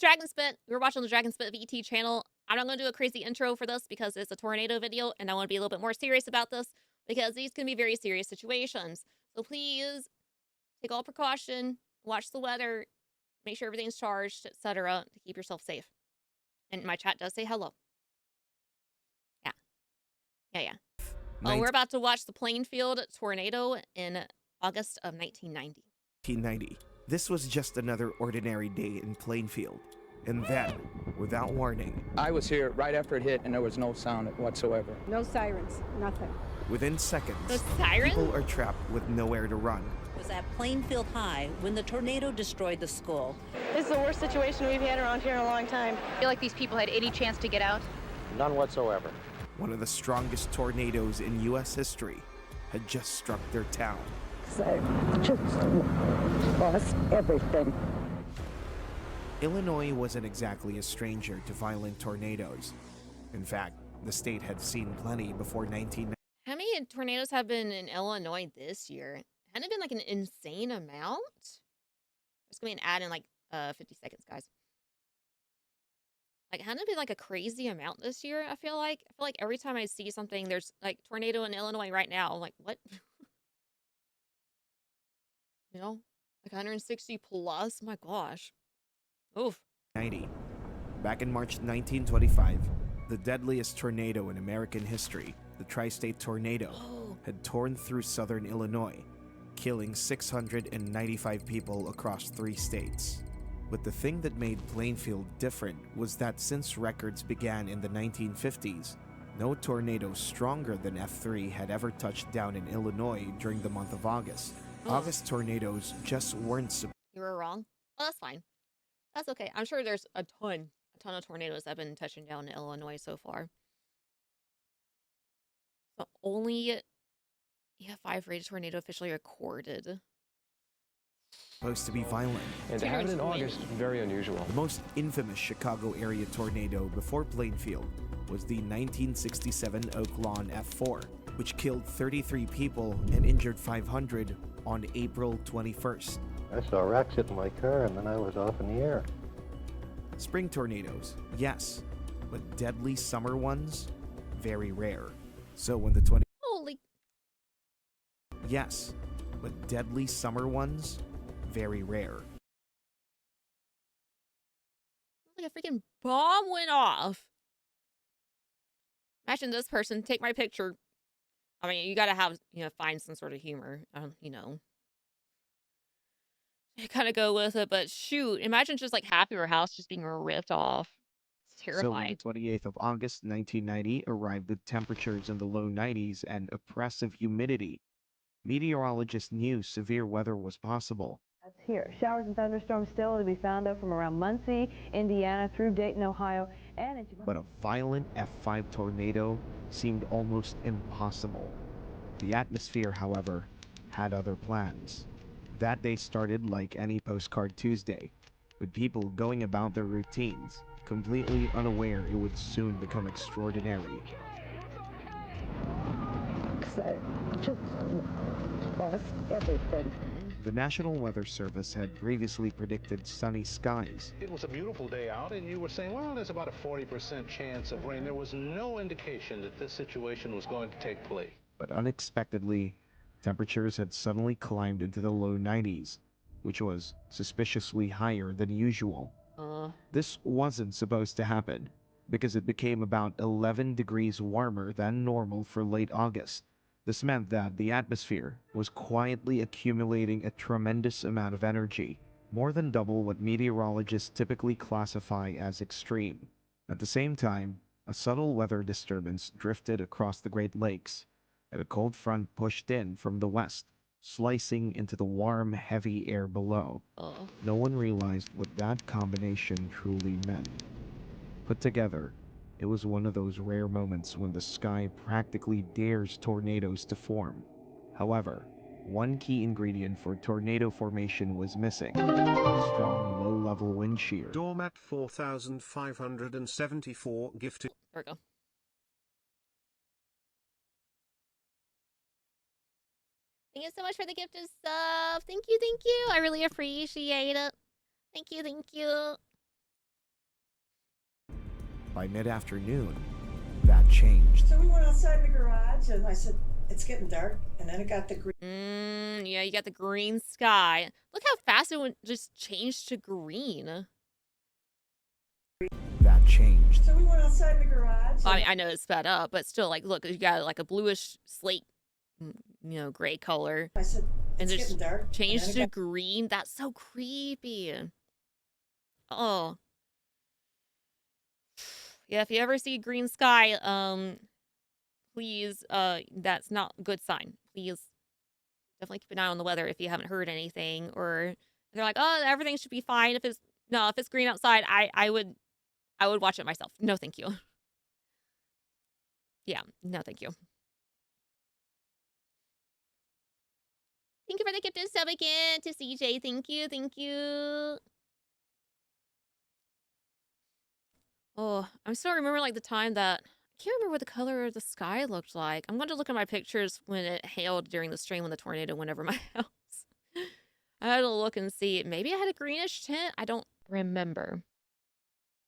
Dragon Spit. We were watching the Dragon Spit VT channel. I'm not going to do a crazy intro for this because it's a tornado video, and I want to be a little bit more serious about this because these can be very serious situations. So please take all precaution, watch the weather, make sure everything's charged, etc., to keep yourself safe. And my chat does say hello. Yeah. Oh, we're about to watch the Plainfield tornado in August of 1990. 1990. This was just another ordinary day in Plainfield. And then, without warning, I was here right after it hit and there was no sound whatsoever. No sirens, nothing. within seconds, The siren? people are trapped with nowhere to run. It was at Plainfield High when the tornado destroyed the school. This is the worst situation we've had around here in a long time. I feel like these people had any chance to get out? None whatsoever. One of the strongest tornadoes in U.S. history had just struck their town. So, just lost everything. Illinois wasn't exactly a stranger to violent tornadoes. In fact, the state had seen plenty before 1990. How many tornadoes have been in Illinois this year? Hadn't it been like an insane amount? Just going to add in like 50 seconds, guys. Like, hadn't it been like a crazy amount this year? I feel like every time I see something, there's like tornado in Illinois right now. I'm like, what? You know, like 160 plus. My gosh. Oof. 90. Back in March 1925, the deadliest tornado in American history, the Tri-State Tornado, had torn through southern Illinois, killing 695 people across 3 states. But the thing that made Plainfield different was that since records began in the 1950s, no tornado stronger than F3 had ever touched down in Illinois during the month of August. August tornadoes just weren't You were wrong. Oh, that's fine. That's okay. I'm sure there's a ton of tornadoes that have been touching down in Illinois so far. So only 5 rated tornado officially recorded. supposed to be violent. And to have it in August, very unusual. The most infamous Chicago area tornado before Plainfield was the 1967 Oak Lawn F4, which killed 33 people and injured 500 on April 21st. I saw rocks hit my car and then I was off in the air. Spring tornadoes, yes, but deadly summer ones, very rare. So when the Holy. Yes, but deadly summer ones, very rare. Like a freaking bomb went off. Imagine this person take my picture. I mean, you gotta have, find some sort of humor. You kind of go with it, but shoot, imagine just like half your house just being ripped off. It's terrifying. So on the 28th of August, 1990 arrived with temperatures in the low 90s and oppressive humidity. Meteorologists knew severe weather was possible. That's here. Showers and thunderstorms still to be found out from around Muncie, Indiana, through Dayton, Ohio, and into... But a violent F5 tornado seemed almost impossible. The atmosphere, however, had other plans. That day started like any postcard Tuesday, with people going about their routines, completely unaware it would soon become extraordinary. So, just lost everything. The National Weather Service had previously predicted sunny skies. It was a beautiful day out, and you were saying, well, there's about a 40% chance of rain. There was no indication that this situation was going to take place. But unexpectedly, temperatures had suddenly climbed into the low 90s, which was suspiciously higher than usual. This wasn't supposed to happen, because it became about 11 degrees warmer than normal for late August. This meant that the atmosphere was quietly accumulating a tremendous amount of energy, more than double what meteorologists typically classify as extreme. At the same time, a subtle weather disturbance drifted across the Great Lakes, and a cold front pushed in from the west, slicing into the warm, heavy air below. No one realized what that combination truly meant. Put together, it was one of those rare moments when the sky practically dares tornadoes to form. However, one key ingredient for tornado formation was missing: strong low-level wind shear. Doormat 4574 gifted. There we go. Thank you so much for the gift of sub. Thank you. I really appreciate it. Thank you. By mid-afternoon, that changed. So we went outside the garage, and I said, it's getting dark, and then it got the green. Yeah, you got the green sky. Look how fast it would just change to green. That changed. So we went outside the garage. I mean, I know it's sped up, but still, like, look, you got like a bluish slate, gray color. I said, and it's just getting dark. changed to green. That's so creepy. Oh. Yeah, if you ever see green sky, please, that's not a good sign. Please definitely keep an eye on the weather if you haven't heard anything. Or they're like, oh, everything should be fine. If it's green outside, I would watch it myself. No, thank you. Yeah, no, thank you. Thank you for the gift of sub again to CJ. Thank you, thank you. Oh, I'm still remembering like the time that I can't remember what the color of the sky looked like. I'm going to look at my pictures when it hailed during the stream when the tornado went over my house. I had to look and see. Maybe I had a greenish tint. I don't remember.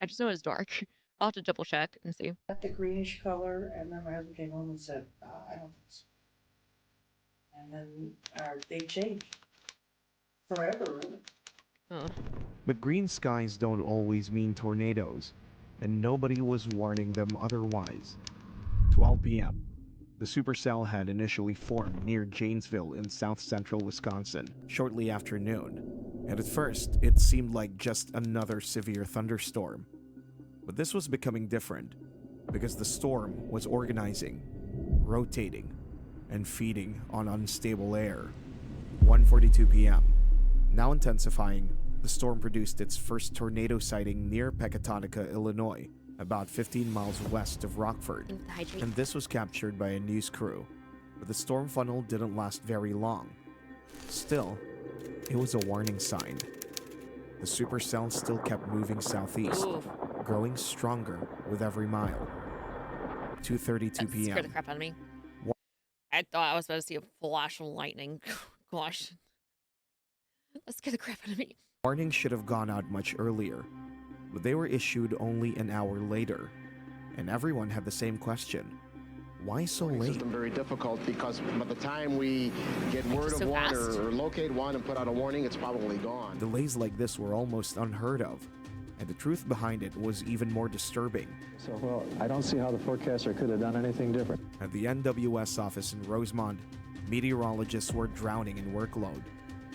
I just know it's dark. I'll have to double check and see. Got the greenish color, and then my husband came home and said, I don't think so. And then they changed forever. Oh. But green skies don't always mean tornadoes, and nobody was warning them otherwise. 12 p.m. The supercell had initially formed near Janesville in south-central Wisconsin shortly after noon, and at first it seemed like just another severe thunderstorm. But this was becoming different, because the storm was organizing, rotating, and feeding on unstable air. 1:42 p.m. Now intensifying, the storm produced its first tornado sighting near Pecatonica, Illinois, about 15 miles west of Rockford, and this was captured by a news crew. But the storm funnel didn't last very long. Still, it was a warning sign. The supercell still kept moving southeast, growing stronger with every mile. 2:32 p.m. Scared the crap out of me. I thought I was about to see a flash of lightning. Gosh. That scared the crap out of me. Warnings should have gone out much earlier, but they were issued only an hour later, and everyone had the same question. Why so late? System very difficult because by the time we get word of so one fast? or locate one and put out a warning, it's probably gone. Delays like this were almost unheard of, and the truth behind it was even more disturbing. So, well, I don't see how the forecaster could have done anything different. At the NWS office in Rosemont, meteorologists were drowning in workload.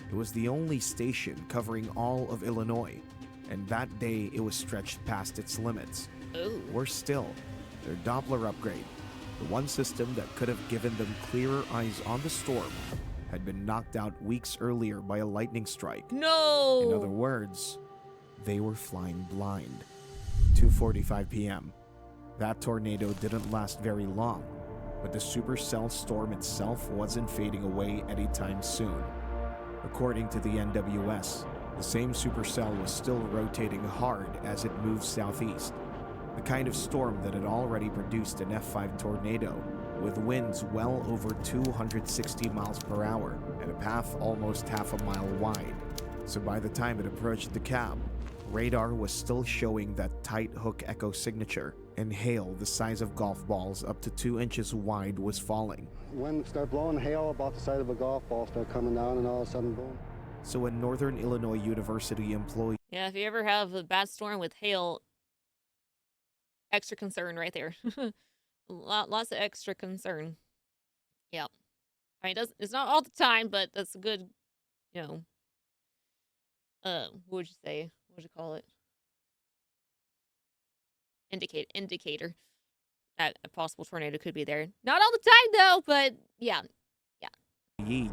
It was the only station covering all of Illinois, and that day it was stretched past its limits. Ooh. Worse still, their Doppler upgrade, the one system that could have given them clearer eyes on the storm, had been knocked out weeks earlier by a lightning strike. No! In other words, they were flying blind. 2:45 p.m. That tornado didn't last very long, but the supercell storm itself wasn't fading away anytime soon. According to the NWS, the same supercell was still rotating hard as it moved southeast, the kind of storm that had already produced an F5 tornado with winds well over 260 miles per hour and a path almost half a mile wide. So by the time it approached the cab, radar was still showing that tight hook echo signature, and hail the size of golf balls up to 2 inches wide was falling. Wind started blowing, hail about the size of a golf ball started coming down, and all of a sudden, boom. So a Northern Illinois University employee... Yeah, if you ever have a bad storm with hail, extra concern right there. Lots of extra concern. Yeah. I mean, it's not all the time, but that's a good, what would you say? What would you call it? Indicator. That a possible tornado could be there. Not all the time, though, but yeah.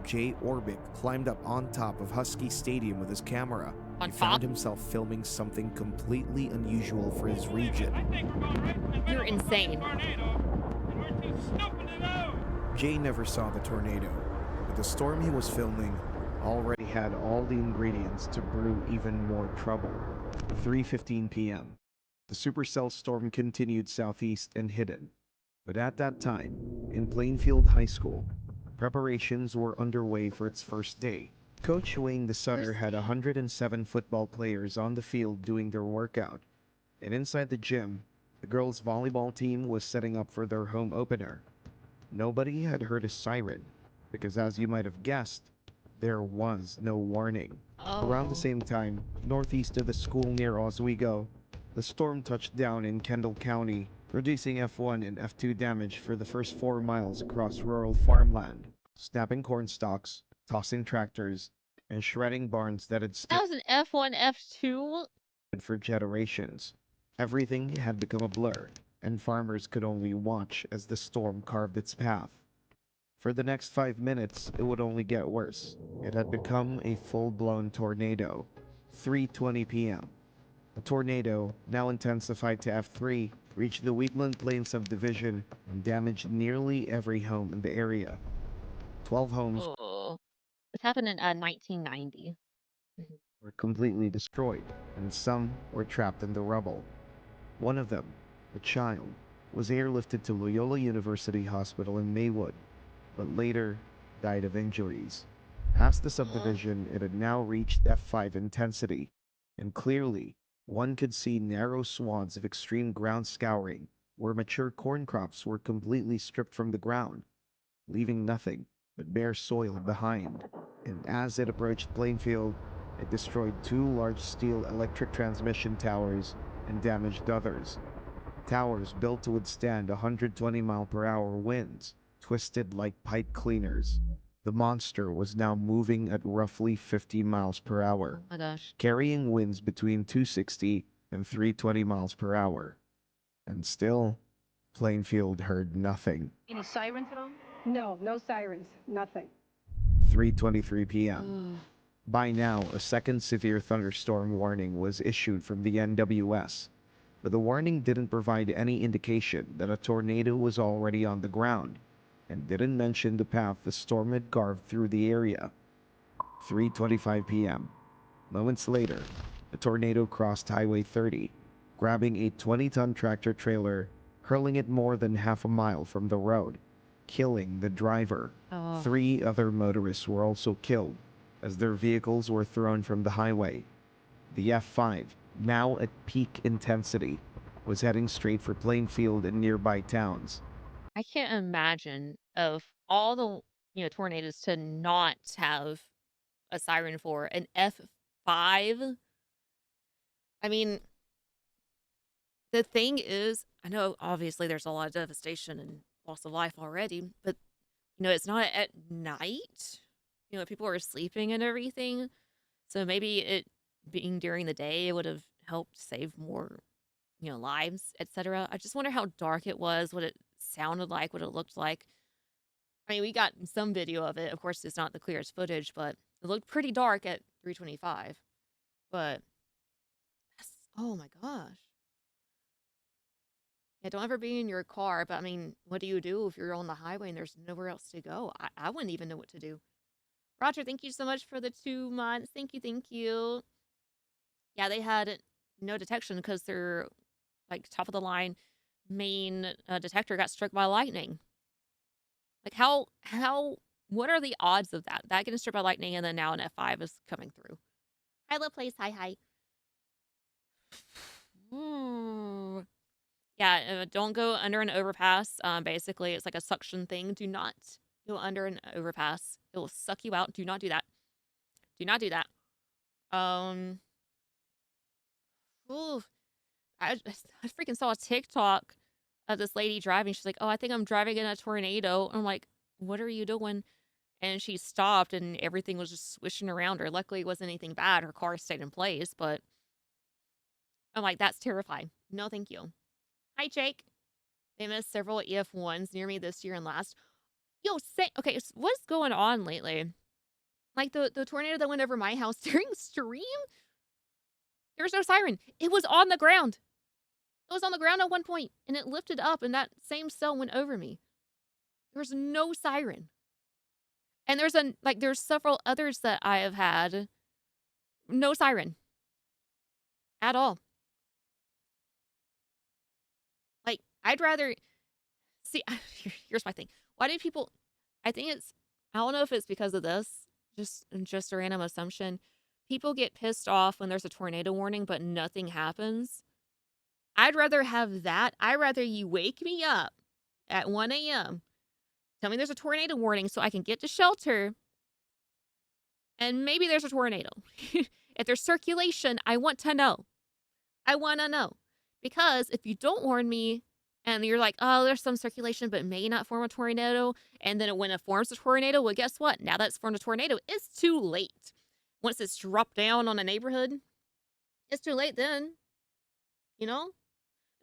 Jay Orbick climbed up on top of Husky Stadium with his camera. On he top? found himself filming something completely unusual for his region. You're insane. Jay never saw the tornado, but the storm he was filming already had all the ingredients to brew even more trouble. 3:15 p.m. The supercell storm continued southeast and hidden. But at that time, in Plainfield High School, preparations were underway for its first day. Coach Wayne the Sutter had 107 football players on the field doing their workout, and inside the gym, The girls' volleyball team was setting up for their home opener. Nobody had heard a siren, because as you might have guessed, there was no warning. Around the Oh. same time, northeast of the school near Oswego, the storm touched down in Kendall County, producing F1 and F2 damage for the first 4 miles across rural farmland, snapping corn stalks, tossing tractors, and shredding barns that had stood That was an F1, F2? for generations. Everything had become a blur, and farmers could only watch as the storm carved its path. For the next 5 minutes, it would only get worse. It had become a full-blown tornado. 3:20 p.m. The tornado, now intensified to F3, reached the Wheatland Plains subdivision and damaged nearly every home in the area. 12 homes Oh. This happened in 1990. were completely destroyed, and some were trapped in the rubble. One of them, a child, was airlifted to Loyola University Hospital in Maywood, but later died of injuries. Past the subdivision, it had now reached F5 intensity, and clearly, one could see narrow swaths of extreme ground scouring, where mature corn crops were completely stripped from the ground, leaving nothing but bare soil behind. And as it approached Plainfield, it destroyed 2 large steel electric transmission towers and damaged others. Towers built to withstand 120-mile-per-hour winds, twisted like pipe cleaners. The monster was now moving at roughly 50 miles per hour, Oh my gosh. carrying winds between 260 and 320 miles per hour. And still, Plainfield heard nothing. Any sirens at all? No, no sirens, nothing. 3:23 p.m. By now, a second severe thunderstorm warning was issued from the NWS, but the warning didn't provide any indication that a tornado was already on the ground, and didn't mention the path the storm had carved through the area. 3:25 p.m. Moments later, a tornado crossed Highway 30, grabbing a 20-ton tractor trailer, hurling it more than half a mile from the road, killing the driver. Oh. 3 other motorists were also killed as their vehicles were thrown from the highway. The F5, now at peak intensity, was heading straight for Plainfield and nearby towns. I can't imagine of all the, tornadoes to not have a siren for an F5. I mean, the thing is, I know obviously there's a lot of devastation and loss of life already, but it's not at night. People are sleeping and everything. So maybe it being during the day would have helped save more, lives, etc. I just wonder how dark it was, what it sounded like, what it looked like. I mean, we got some video of it. Of course, it's not the clearest footage, but it looked pretty dark at 3:25. But oh my gosh. Yeah, don't ever be in your car. But I mean, what do you do if you're on the highway and there's nowhere else to go? I wouldn't even know what to do. Roger, thank you so much for the 2 months. Thank you, thank you. Yeah, they had no detection because their like top of the line main detector got struck by lightning. Like what are the odds of that? That getting struck by lightning and then now an F5 is coming through. Hi, Love Place. Hi, hi. Ooh. Yeah, don't go under an overpass. Basically, it's like a suction thing. Do not go under an overpass. It will suck you out. Do not do that. Do not do that. Ooh, I freaking saw a TikTok of this lady driving. She's like, "Oh, I think I'm driving in a tornado." I'm like, "What are you doing?" And she stopped, and everything was just swishing around her. Luckily, it wasn't anything bad. Her car stayed in place, but I'm like, "That's terrifying. No, thank you." Hi, Jake. They missed several EF1s near me this year and last. Yo, say okay. So what's going on lately? Like the tornado that went over my house during stream. There was no siren. It was on the ground. It was on the ground at one point, and it lifted up, and that same cell went over me. There was no siren. And there's several others that I have had. No siren. At all. Like, I'd rather see here's my thing. Why do people I don't know if it's because of this, just a random assumption. People get pissed off when there's a tornado warning, but nothing happens. I'd rather have that. I'd rather you wake me up at 1 a.m., tell me there's a tornado warning so I can get to shelter, and maybe there's a tornado. If there's circulation, I want to know. I want to know. Because if you don't warn me and you're like, oh, there's some circulation, but it may not form a tornado, and then when it forms a tornado, well, guess what? Now that it's formed a tornado, it's too late. Once it's dropped down on a neighborhood, it's too late then. You know?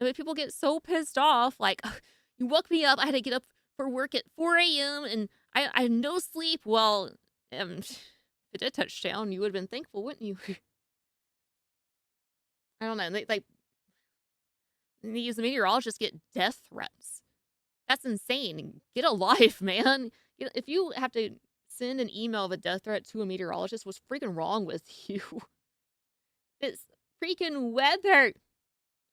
I mean, people get so pissed off, like, "Ugh, you woke me up, I had to get up for work at 4 a.m., and I had no sleep." Well, if it did touch down, you would have been thankful, wouldn't you? I don't know. These meteorologists get death threats. That's insane. Get a life, man. If you have to send an email of a death threat to a meteorologist, what's freaking wrong with you? It's freaking weather.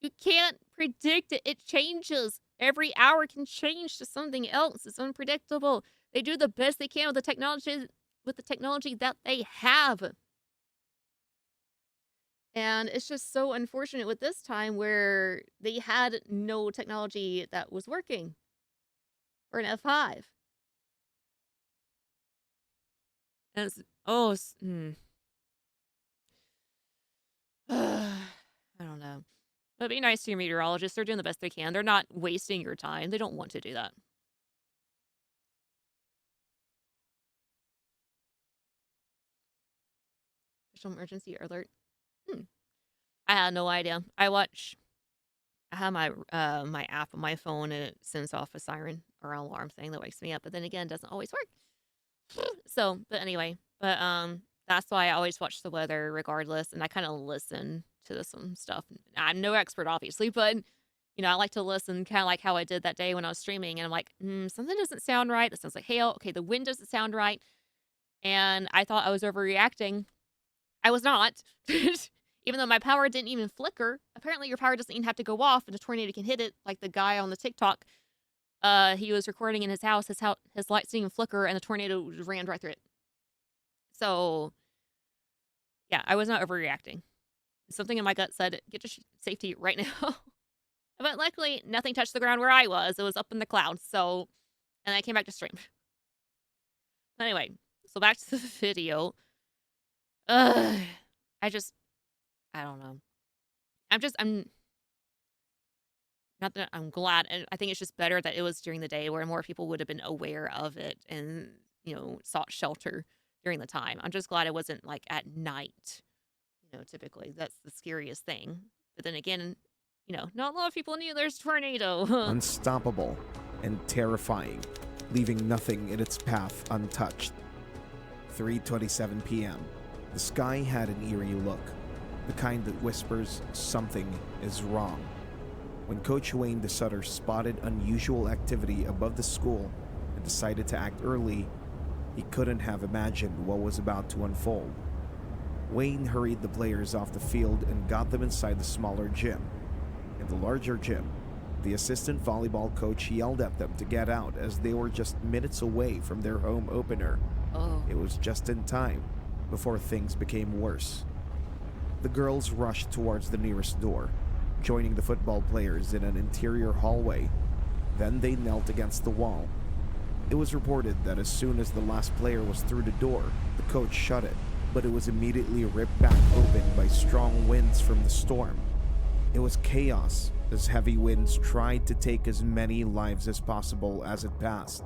You can't predict it. It changes. Every hour can change to something else. It's unpredictable. They do the best they can with the technology that they have. And it's just so unfortunate with this time where they had no technology that was working for an F5. And it's, I don't know. But be nice to your meteorologists. They're doing the best they can. They're not wasting your time. They don't want to do that. Special emergency alert. I had no idea. I have my app on my phone, and it sends off a siren or an alarm thing that wakes me up. But then again, it doesn't always work. So, but anyway, that's why I always watch the weather regardless, and I kind of listen to some stuff. I'm no expert, obviously, but I like to listen, kind of like how I did that day when I was streaming, and I'm like, something doesn't sound right. That sounds like hail. Okay, the wind doesn't sound right, and I thought I was overreacting. I was not. Even though my power didn't even flicker. Apparently your power doesn't even have to go off and a tornado can hit it, like the guy on the TikTok. He was recording in his house. His lights didn't even flicker and the tornado just ran right through it. So, yeah, I was not overreacting. Something in my gut said, get to safety right now. But luckily, nothing touched the ground where I was. It was up in the clouds. So, and I came back to stream. Anyway, so back to the video. I don't know. I'm not that I'm glad. And I think it's just better that it was during the day where more people would have been aware of it and, sought shelter during the time. I'm just glad it wasn't like at night. Typically that's the scariest thing. But then again, not a lot of people knew there's a tornado. Unstoppable and terrifying, leaving nothing in its path untouched. 3:27 p.m. The sky had an eerie look. The kind that whispers something is wrong. When Coach Wayne DeSutter spotted unusual activity above the school and decided to act early, he couldn't have imagined what was about to unfold. Wayne hurried the players off the field and got them inside the smaller gym. In the larger gym, the assistant volleyball coach yelled at them to get out as they were just minutes away from their home opener. It was just in time before things became worse. The girls rushed towards the nearest door, joining the football players in an interior hallway. Then they knelt against the wall. It was reported that as soon as the last player was through the door, the coach shut it, but it was immediately ripped back open by strong winds from the storm. It was chaos as heavy winds tried to take as many lives as possible as it passed.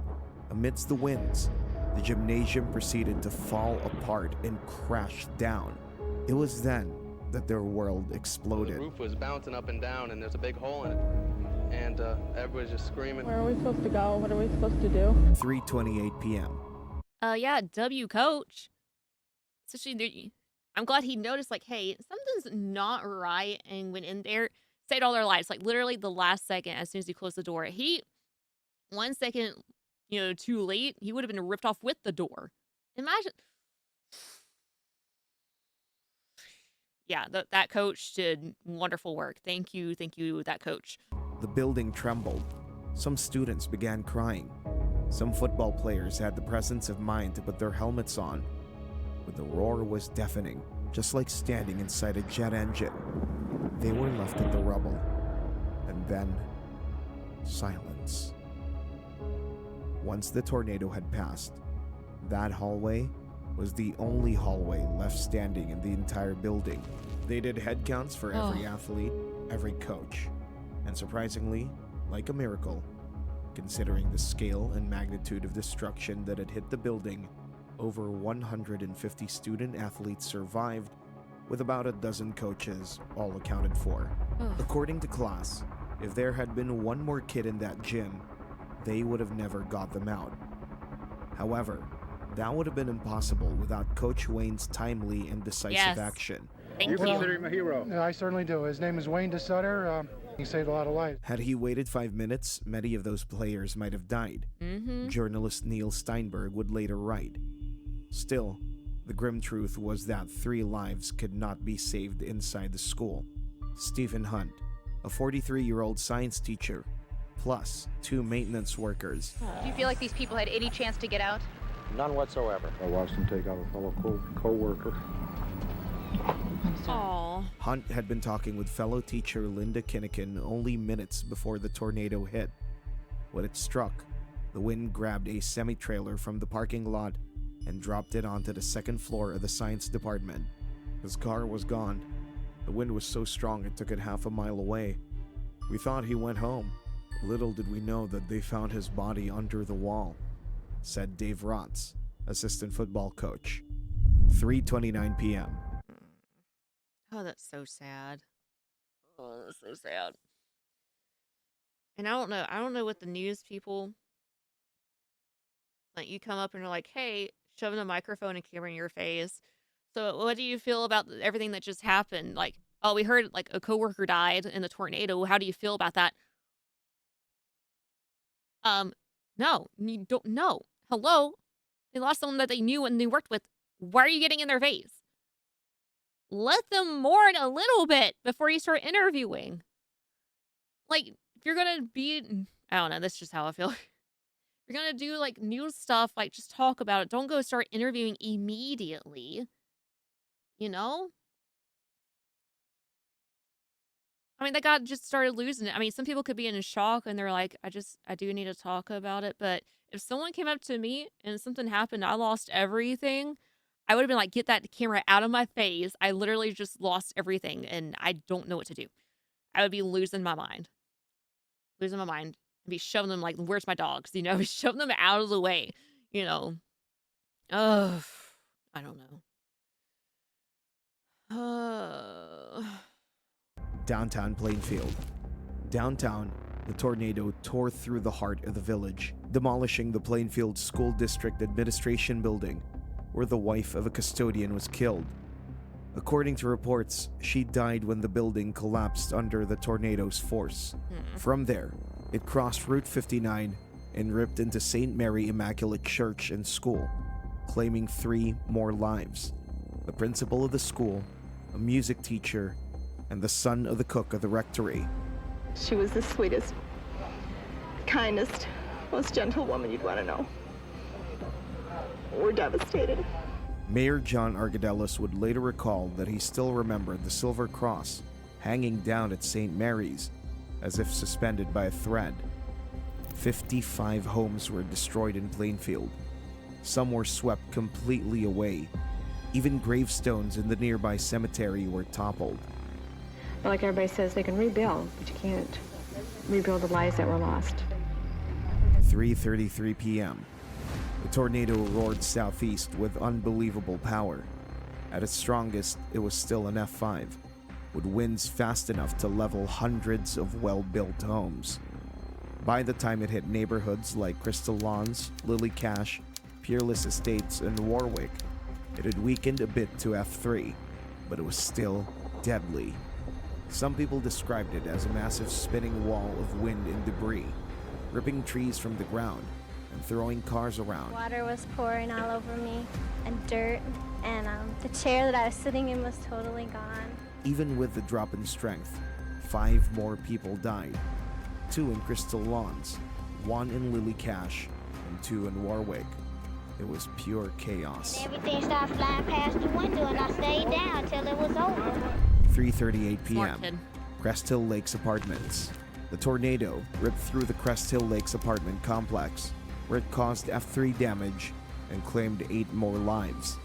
Amidst the winds, the gymnasium proceeded to fall apart and crash down. It was then that their world exploded. The roof was bouncing up and down, and there's a big hole in it. And everybody's just screaming. Where are we supposed to go? What are we supposed to do? 3:28 p.m. Yeah, W coach. Especially, I'm glad he noticed, like, hey, something's not right, and went in there, saved all their lives. Like, literally the last second, as soon as he closed the door. 1 second, too late, he would have been ripped off with the door. Imagine. Yeah, that coach did wonderful work. Thank you, that coach. The building trembled. Some students began crying. Some football players had the presence of mind to put their helmets on. But the roar was deafening, just like standing inside a jet engine. They were left in the rubble. And then, silence. Once the tornado had passed, that hallway was the only hallway left standing in the entire building. They did head counts for every athlete, every coach, and surprisingly, like a miracle, considering the scale and magnitude of destruction that had hit the building, over 150 student athletes survived, with about a dozen coaches all accounted for. According to class, if there had been one more kid in that gym, they would have never got them out. However, that would have been impossible without Coach Wayne's timely and decisive action. Thank you. Consider him a hero. Yeah, I certainly do. His name is Wayne DeSutter. He saved a lot of lives. Had he waited 5 minutes, many of those players might have died. Journalist Neil Steinberg would later write. Still, the grim truth was that 3 lives could not be saved inside the school. Stephen Hunt, a 43-year-old science teacher, plus 2 maintenance workers. Do you feel like these people had any chance to get out? None whatsoever. I watched him take out a fellow co-worker. Aww. Hunt had been talking with fellow teacher Linda Kinnikin only minutes before the tornado hit. When it struck, the wind grabbed a semi-trailer from the parking lot and dropped it onto the 2nd floor of the science department. His car was gone. The wind was so strong it took it half a mile away. We thought he went home. Little did we know that they found his body under the wall, said Dave Rotz, assistant football coach. 3:29 p.m. Oh, that's so sad. Oh, that's so sad. And I don't know what the news people, like, you come up and you're like, hey, shoving a microphone and camera in your face. So what do you feel about everything that just happened? Like, oh, we heard like a coworker died in the tornado. How do you feel about that? No, you don't know. Hello? They lost someone that they knew and they worked with. Why are you getting in their face? Let them mourn a little bit before you start interviewing. Like, if you're gonna be, I don't know, that's just how I feel. If you're gonna do like news stuff, like just talk about it. Don't go start interviewing immediately. You know? I mean, that guy just started losing it. I mean, some people could be in shock and they're like, I do need to talk about it. But if someone came up to me and something happened, I lost everything, I would have been like, get that camera out of my face. I literally just lost everything and I don't know what to do. I would be losing my mind. Losing my mind. I'd be shoving them like, where's my dogs? You know, shoving them out of the way. You know. Ugh. I don't know. Downtown Plainfield. Downtown, the tornado tore through the heart of the village, demolishing the Plainfield School District Administration building, where the wife of a custodian was killed. According to reports, she died when the building collapsed under the tornado's force. From there, it crossed Route 59 and ripped into St. Mary Immaculate Church and School, claiming 3 more lives. The principal of the school, a music teacher, and the son of the cook of the rectory. She was the sweetest, kindest, most gentle woman you'd want to know. We're devastated. Mayor John Argadelis would later recall that he still remembered the silver cross hanging down at St. Mary's as if suspended by a thread. 55 homes were destroyed in Plainfield. Some were swept completely away. Even gravestones in the nearby cemetery were toppled. Like everybody says, they can rebuild, but you can't rebuild the lives that were lost. 3:33 p.m. The tornado roared southeast with unbelievable power. At its strongest, it was still an F5, with winds fast enough to level hundreds of well-built homes. By the time it hit neighborhoods like Crystal Lawns, Lily Cash, Peerless Estates, and Warwick, it had weakened a bit to F3, but it was still deadly. Some people described it as a massive spinning wall of wind and debris, ripping trees from the ground and throwing cars around. Water was pouring all over me and dirt, and the chair that I was sitting in was totally gone. Even with the drop in strength, 5 more people died. 2 in Crystal Lawns, 1 in Lily Cash, and 2 in Warwick. It was pure chaos. Everything started flying past the window, and I stayed down till it was over. 3:38 p.m. Crest Hill Lakes Apartments. The tornado ripped through the Crest Hill Lakes apartment complex, where it caused F3 damage and claimed 8 more lives.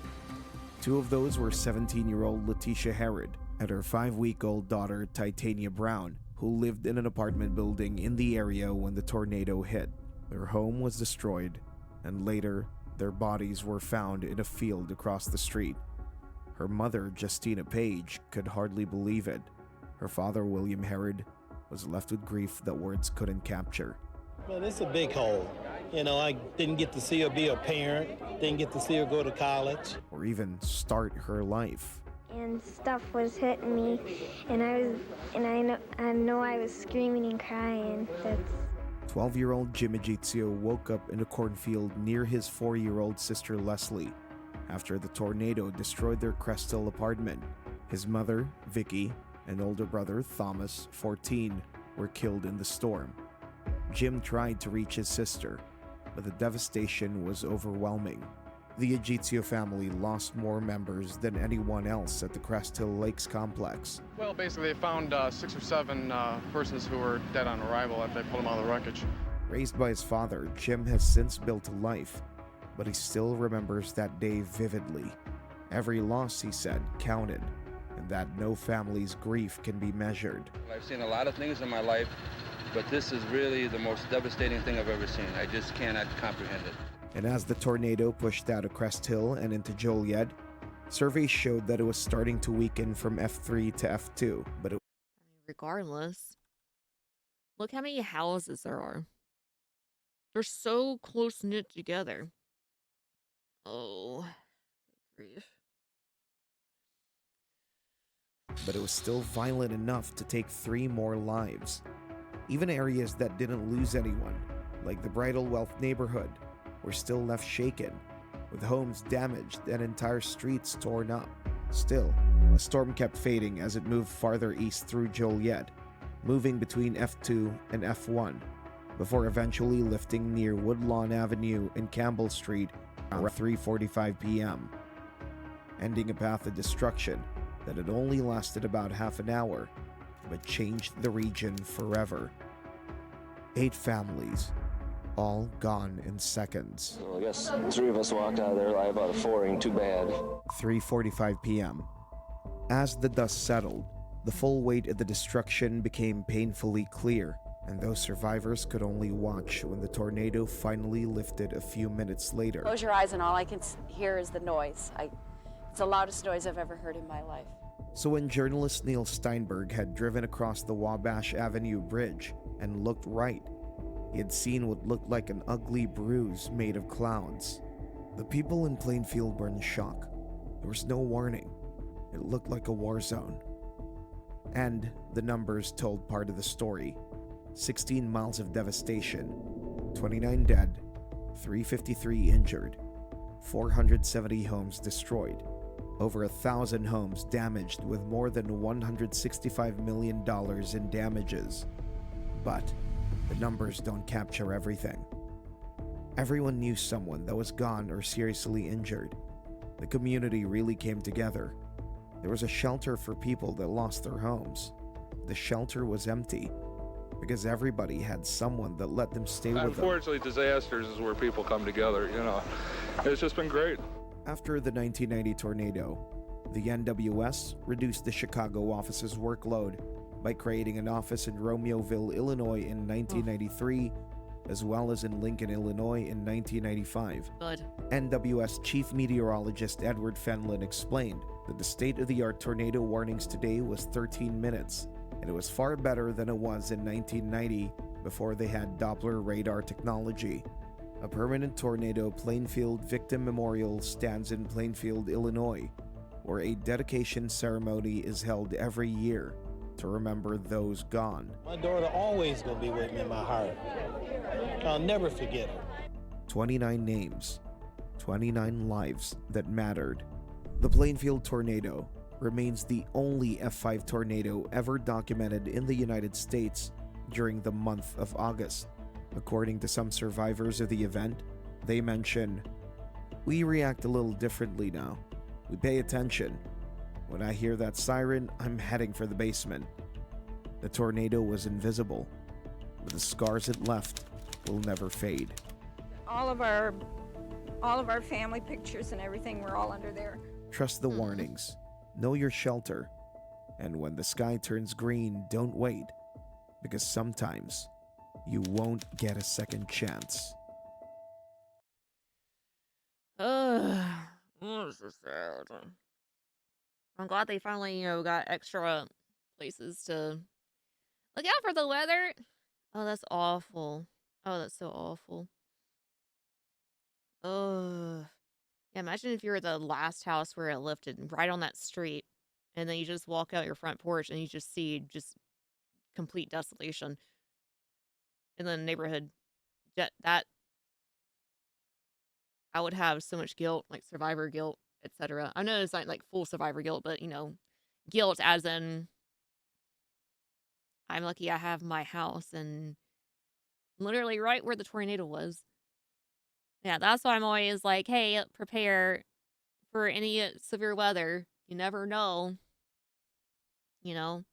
2 of those were 17-year-old Letitia Herod and her 5-week-old daughter Titania Brown, who lived in an apartment building in the area when the tornado hit. Their home was destroyed, and later, their bodies were found in a field across the street. Her mother, Justina Page, could hardly believe it. Her father, William Herod, was left with grief that words couldn't capture. Well, it's a big hole. You know, I didn't get to see her be a parent, didn't get to see her go to college. Or even start her life. And stuff was hitting me, and I know I was screaming and crying. 12-year-old Jim Egizio woke up in a cornfield near his 4-year-old sister Leslie after the tornado destroyed their Crest Hill apartment. His mother, Vicky, and older brother, Thomas, 14, were killed in the storm. Jim tried to reach his sister, but the devastation was overwhelming. The Egizio family lost more members than anyone else at the Crest Hill Lakes complex. Well, basically, they found 6 or 7 persons who were dead on arrival after they pulled them out of the wreckage. Raised by his father, Jim has since built a life, but he still remembers that day vividly. Every loss, he said, counted, and that no family's grief can be measured. I've seen a lot of things in my life, but this is really the most devastating thing I've ever seen. I just cannot comprehend it. And as the tornado pushed out of Crest Hill and into Joliet, surveys showed that it was starting to weaken from F3 to F2, but regardless, look how many houses there are. They're so close-knit together. Oh, grief. But it was still violent enough to take 3 more lives. Even areas that didn't lose anyone, like the Bridal Wealth neighborhood, were still left shaken, with homes damaged and entire streets torn up. Still, the storm kept fading as it moved farther east through Joliet, moving between F2 and F1, before eventually lifting near Woodlawn Avenue and Campbell Street around 3:45 p.m., ending a path of destruction that had only lasted about half an hour, but changed the region forever. 8 families, all gone in seconds. Well, I guess 3 of us walked out of there alive out of 4 ain't too bad. 3:45 p.m. As the dust settled, the full weight of the destruction became painfully clear, and those survivors could only watch when the tornado finally lifted a few minutes later. Close your eyes and all I can hear is the noise. It's the loudest noise I've ever heard in my life. So when journalist Neil Steinberg had driven across the Wabash Avenue Bridge and looked right, he had seen what looked like an ugly bruise made of clouds. The people in Plainfield were in shock. There was no warning. It looked like a war zone. And the numbers told part of the story. 16 miles of devastation, 29 dead, 353 injured, 470 homes destroyed, over 1,000 homes damaged with more than $165 million in damages. But the numbers don't capture everything. Everyone knew someone that was gone or seriously injured. The community really came together. There was a shelter for people that lost their homes. The shelter was empty because everybody had someone that let them stay with them. Unfortunately, disasters is where people come together, you know. It's just been great. After the 1990 tornado, the NWS reduced the Chicago office's workload by creating an office in Romeoville, Illinois in 1993, as well as in Lincoln, Illinois in 1995. Good. NWS Chief Meteorologist Edward Fenlon explained that the state-of-the-art tornado warnings today was 13 minutes, and it was far better than it was in 1990 before they had Doppler radar technology. A permanent tornado Plainfield Victim Memorial stands in Plainfield, Illinois, where a dedication ceremony is held every year to remember those gone. My daughter always gonna be with me in my heart. I'll never forget her. 29 names, 29 lives that mattered. The Plainfield tornado remains the only F5 tornado ever documented in the United States during the month of August. According to some survivors of the event, they mention, "We react a little differently now. We pay attention. When I hear that siren, I'm heading for the basement." The tornado was invisible. but the scars it left will never fade. All of our family pictures and everything were all under there. Trust the warnings, know your shelter, and when the sky turns green, don't wait, because sometimes you won't get a second chance. Ugh. This is sad. I'm glad they finally, got extra places to look out for the weather. Oh, that's awful. Oh, that's so awful. Ugh. Yeah, imagine if you were the last house where it lifted right on that street, and then you just walk out your front porch and you just see just complete desolation in the neighborhood. That I would have so much guilt, like survivor guilt, etc. I know it's not like full survivor guilt, but guilt as in I'm lucky I have my house and literally right where the tornado was. Yeah, that's why I'm always like, hey, prepare for any severe weather. You never know. You know,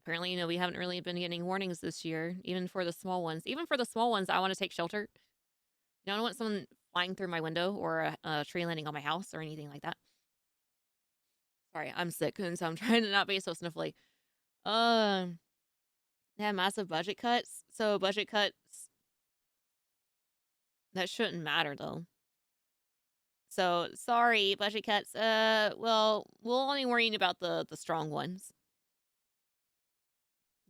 apparently, we haven't really been getting warnings this year, even for the small ones. Even for the small ones, I want to take shelter. I don't want someone flying through my window or a tree landing on my house or anything like that. Sorry, I'm sick, and so I'm trying to not be so sniffly. Um, they have massive budget cuts. So budget cuts that shouldn't matter though. So sorry, budget cuts. Well, we'll only worry about the strong ones.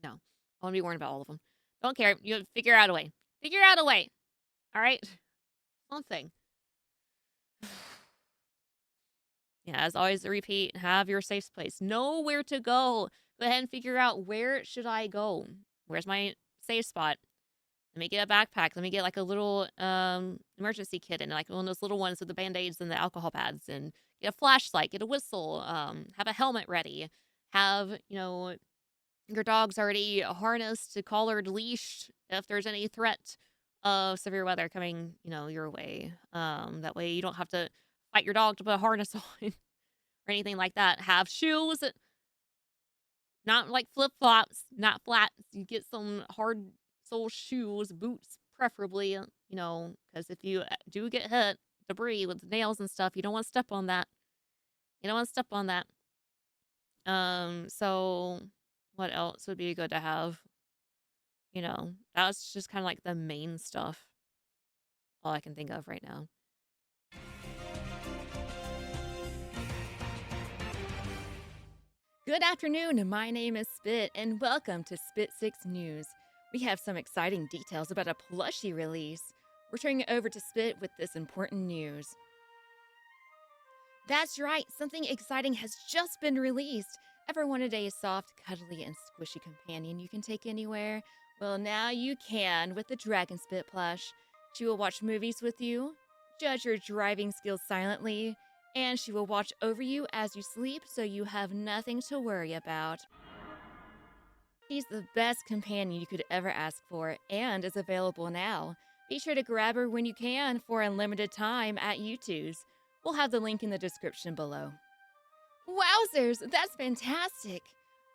No, I want to be worried about all of them. Don't care. You figure out a way. Figure out a way. All right. One thing. Yeah, as always, repeat, have your safe place. Know where to go. Go ahead and figure out where should I go? Where's my safe spot? Let me get a backpack. Let me get like a little emergency kit and like one of those little ones with the band-aids and the alcohol pads and get a flashlight, get a whistle, have a helmet ready, have, your dog's already harnessed, collared, leashed if there's any threat of severe weather coming, your way. That way you don't have to fight your dog to put a harness on or anything like that. Have shoes, not like flip-flops, not flats. You get some hard sole shoes, boots preferably, because if you do get hit, debris with nails and stuff, you don't want to step on that. You don't want to step on that. So what else would be good to have? That's just kind of like the main stuff. All I can think of right now. Good afternoon. My name is Spit, and welcome to Spit 6 News. We have some exciting details about a plushie release. We're turning it over to Spit with this important news. That's right, something exciting has just been released. Ever wanted a soft, cuddly, and squishy companion you can take anywhere? Well, now you can with the Dragon Spit plush. She will watch movies with you, judge your driving skills silently, and she will watch over you as you sleep so you have nothing to worry about. She's the best companion you could ever ask for and is available now. Be sure to grab her when you can for a limited time at YouTube's. We'll have the link in the description below. Wowzers, that's fantastic!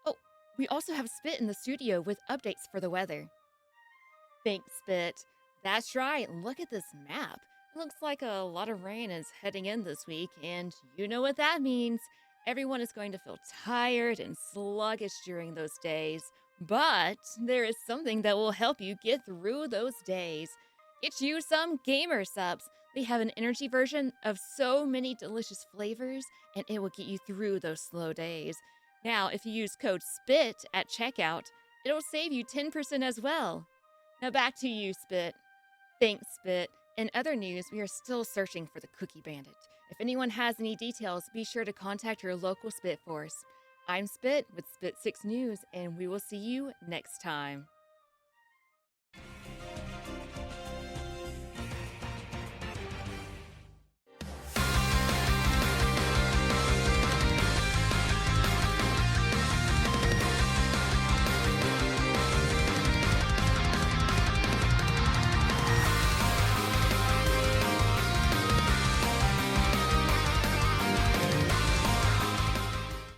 Oh, we also have Spit in the studio with updates for the weather. Thanks, Spit. That's right, look at this map. It looks like a lot of rain is heading in this week, and you know what that means. Everyone is going to feel tired and sluggish during those days. But there is something that will help you get through those days. Get you some Gamer Subs. They have an energy version of so many delicious flavors, and it will get you through those slow days. Now, if you use code SPIT at checkout, it'll save you 10% as well. Now back to you, Spit. Thanks, Spit. In other news, we are still searching for the Cookie Bandit. If anyone has any details, be sure to contact your local Spit Force. I'm Spit with Spit 6 News, and we will see you next time.